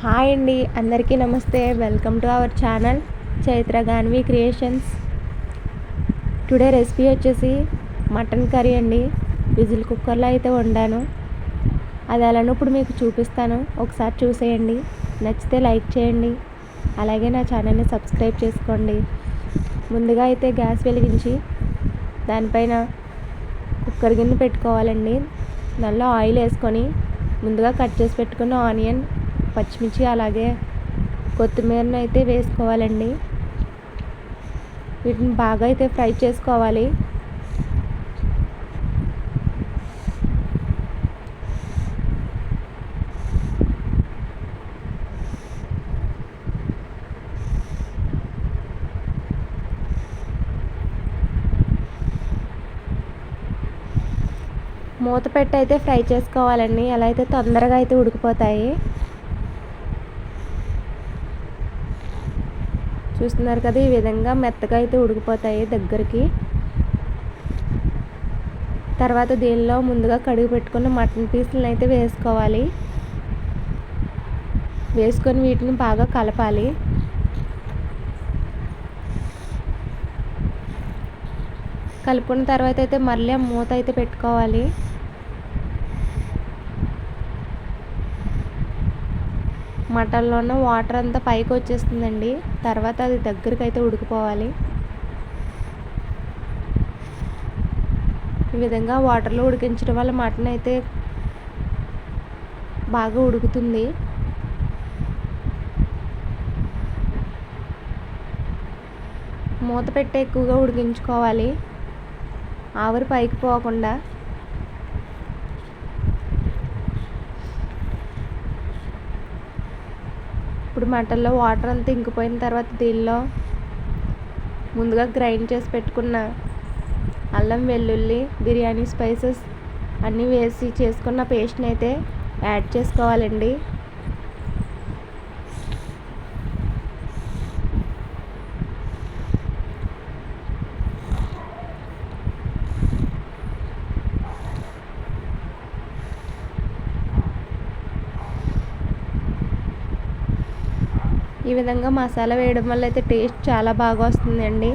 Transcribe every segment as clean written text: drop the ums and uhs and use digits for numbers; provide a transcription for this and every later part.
Hi అండి, అందరికీ నమస్తే. Welcome to our channel Chaitra Ganvi creations. Today recipe వచ్చేసి మటన్ కర్రీ అండి. విజిల్ కుక్కర్లో అయితే వండాను. అది ఎలానో ఇప్పుడు మీకు చూపిస్తాను, ఒకసారి చూసేయండి. నచ్చితే లైక్ చేయండి, అలాగే నా ఛానల్ని సబ్స్క్రైబ్ చేసుకోండి. ముందుగా అయితే గ్యాస్ వెలిగించి దానిపైన కుక్కర్ గిన్నె పెట్టుకోవాలండి. దానిలో ఆయిల్ వేసుకొని ముందుగా కట్ చేసి పెట్టుకున్న ఆనియన్, పచ్చిమిర్చి, అలాగే కొత్తిమీరను అయితే వేసుకోవాలండి. వీటిని బాగా అయితే ఫ్రై చేసుకోవాలి. మూత పెట్టి అయితే ఫ్రై చేసుకోవాలండి. అలా అయితే తొందరగా అయితే ఉడికిపోతాయి. చూస్తున్నారు కదా, ఈ విధంగా మెత్తగా అయితే ఉడికిపోతాయి దగ్గరికి. తర్వాత దీనిలో ముందుగా కడిగి పెట్టుకున్న మటన్ పీసులను అయితే వేసుకోవాలి. వేసుకొని వీటిని బాగా కలపాలి. కలుపుకున్న తర్వాత అయితే మళ్ళీ మూత అయితే పెట్టుకోవాలి. మటన్లో ఉన్న వాటర్ అంతా పైకి వచ్చేస్తుందండి. తర్వాత అది దగ్గరికి అయితే ఉడికిపోవాలి. ఈ విధంగా వాటర్లో ఉడికించడం వల్ల మటన్ అయితే బాగా ఉడుకుతుంది. మూత పెట్టి ఎక్కువగా ఉడికించుకోవాలి, ఆవిరి పైకి పోకుండా. ఇప్పుడు మటన్లో వాటర్ అంతా ఇంకిపోయిన తర్వాత దీనిలో ముందుగా గ్రైండ్ చేసి పెట్టుకున్న అల్లం, వెల్లుల్లి, బిర్యానీ స్పైసెస్ అన్నీ వేసి చేసుకున్న పేస్ట్ని అయితే యాడ్ చేసుకోవాలండి. ఈ విధంగా మసాలా వేయడం వల్ల అయితే టేస్ట్ చాలా బాగా వస్తుందండి.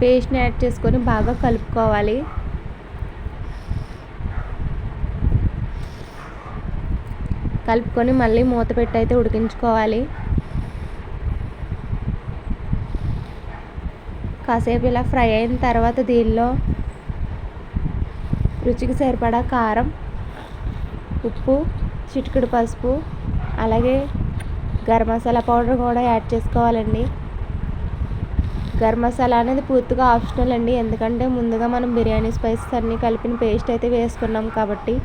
పేస్ట్ని యాడ్ చేసుకొని బాగా కలుపుకోవాలి. కలుపుకొని మళ్ళీ మూత పెట్టి అయితే ఉడికించుకోవాలి. కాసేపు ఇలా ఫ్రై అయిన తర్వాత దీనిలో రుచికి సరిపడా కారం, ఉప్పు, చిటికెడు పసుపు, అలాగే గరం మసాలా పౌడర్ కూడా యాడ్ చేసుకోవాలండి. గరం మసాలా అనేది పూర్తిగా ఆప్షనల్ అండి, ఎందుకంటే ముందుగా మనం బిర్యానీ స్పైసెస్ అన్నీ కలిపిన పేస్ట్ అయితే వేసుకున్నాం కాబట్టి.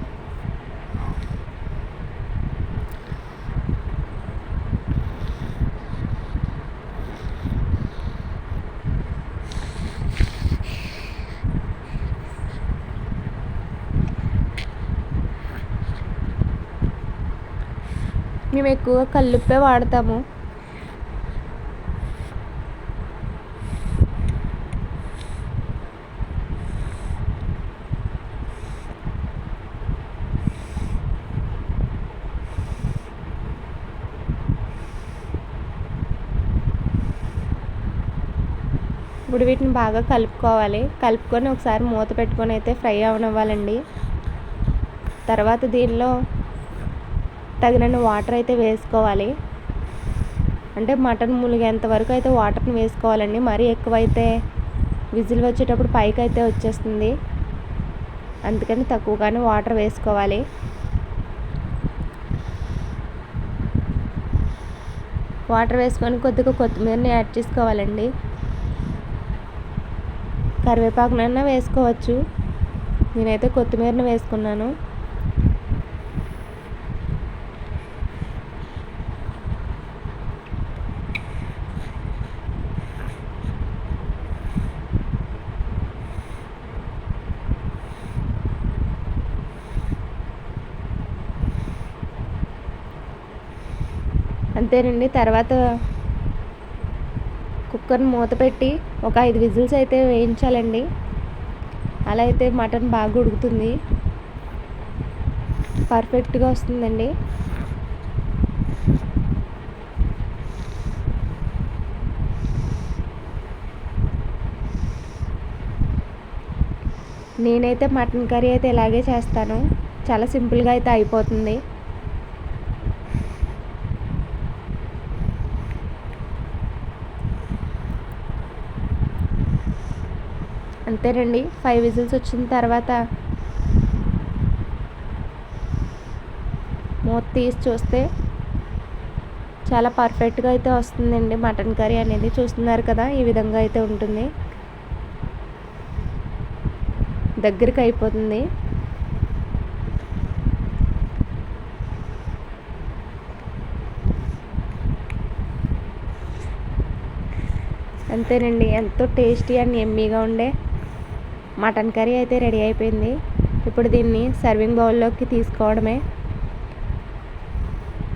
మేము ఎక్కువగా కల్లుప్పే వాడతాము. ఇప్పుడు వీటిని బాగా కలుపుకోవాలి. కలుపుకొని ఒకసారి మూత పెట్టుకొని అయితే ఫ్రై అవనివ్వాలండి. తర్వాత దీనిలో తగినన్ని వాటర్ అయితే వేసుకోవాలి. అంటే మటన్ ములిగేంత వరకు అయితే వాటర్ని వేసుకోవాలండి. మరీ ఎక్కువైతే విజిల్ వచ్చేటప్పుడు పైకి అయితే వచ్చేస్తుంది, అందుకని తక్కువగానే వాటర్ వేసుకోవాలి. వాటర్ వేసుకొని కొద్దిగా కొత్తిమీరని యాడ్ చేసుకోవాలండి. కరివేపాకునైనా వేసుకోవచ్చు, నేనైతే కొత్తిమీరని వేసుకున్నాను. అంతేనండి. తర్వాత కుక్కర్ని మూత పెట్టి ఒక 5 విజిల్స్ అయితే వేయించాలండి. అలా అయితే మటన్ బాగా ఉడుకుతుంది, పర్ఫెక్ట్గా వస్తుందండి. నేనైతే మటన్ కర్రీ అయితే ఇలాగే చేస్తాను, చాలా సింపుల్గా అయితే అయిపోతుంది. అంతేనండి. 5 విజిల్స్ వచ్చిన తర్వాత మూత తీసి చూస్తే చాలా పర్ఫెక్ట్గా అయితే వస్తుందండి మటన్ కర్రీ అనేది. చూస్తున్నారు కదా, ఈ విధంగా అయితే ఉంటుంది, దగ్గరికి అయిపోతుంది. అంతేనండి, ఎంతో టేస్టీ అండ్ యమ్మీగా ఉండే మటన్ కర్రీ అయితే రెడీ అయిపోయింది. ఇప్పుడు దీన్ని సర్వింగ్ బౌల్లోకి తీసుకోవడమే.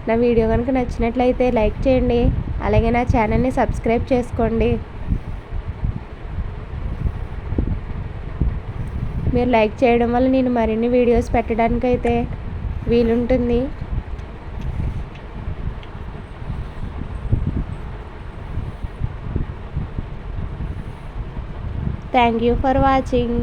నా వీడియో కనుక నచ్చినట్లయితే లైక్ చేయండి, అలాగే నా ఛానల్ని సబ్స్క్రైబ్ చేసుకోండి. మీరు లైక్ చేయడం వల్ల నేను మరిన్ని వీడియోస్ పెట్టడానికైతే వీలుంటుంది. Thank you for watching.